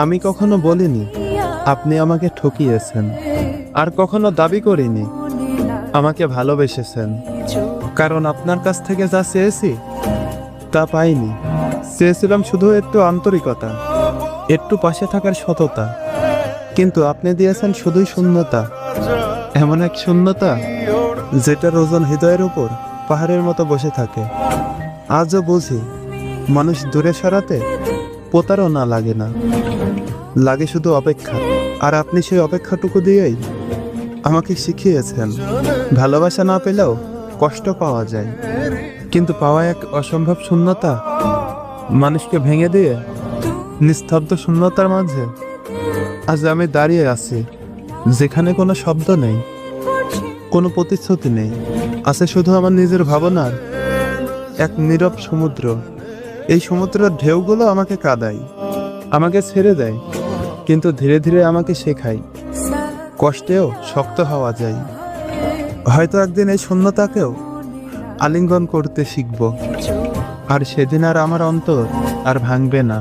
আমি কখনো বলিনি আপনি আমাকে ঠকিয়েছেন, আর কখনো দাবি করিনি আমাকে ভালোবেসেছেন। কারণ আপনার কাছ থেকে যা চেয়েছি তা পাইনি। চেয়েছিলাম শুধু একটু আন্তরিকতা, একটু পাশে থাকার সততা, কিন্তু আপনি দিয়েছেন শুধুই শূন্যতা। এমন এক শূন্যতা যেটার ওজন হৃদয়ের উপর পাহাড়ের মতো বসে থাকে। আজও বুঝি মানুষ দূরে সরাতে প্রতারণা লাগে না, লাগে শুধু অপেক্ষা। আর আপনি সেই অপেক্ষাটুকু দিয়েই আমাকে শিখিয়েছেন ভালোবাসা না পেলেও কষ্ট পাওয়া যায়, কিন্তু পাওয়া এক অসম্ভব শূন্যতা মানুষকে ভেঙে দিয়ে নিস্তব্ধ শূন্যতার মাঝে আজ আমি দাঁড়িয়ে আছি, যেখানে কোনো শব্দ নেই, কোনো প্রতিশ্রুতি নেই, আছে শুধু আমার নিজের ভাবনার এক নীরব সমুদ্র। এই সমুদ্রের ঢেউগুলো আমাকে কাঁদায়, আমাকে ছেড়ে দেয়, কিন্তু ধীরে ধীরে আমাকে শেখায় কষ্টেও শক্ত হওয়া যায়। হয়তো একদিন এই শূন্যতাকেও আলিঙ্গন করতে শিখব, আর সেদিন আর আমার অন্তর আর ভাঙবে না।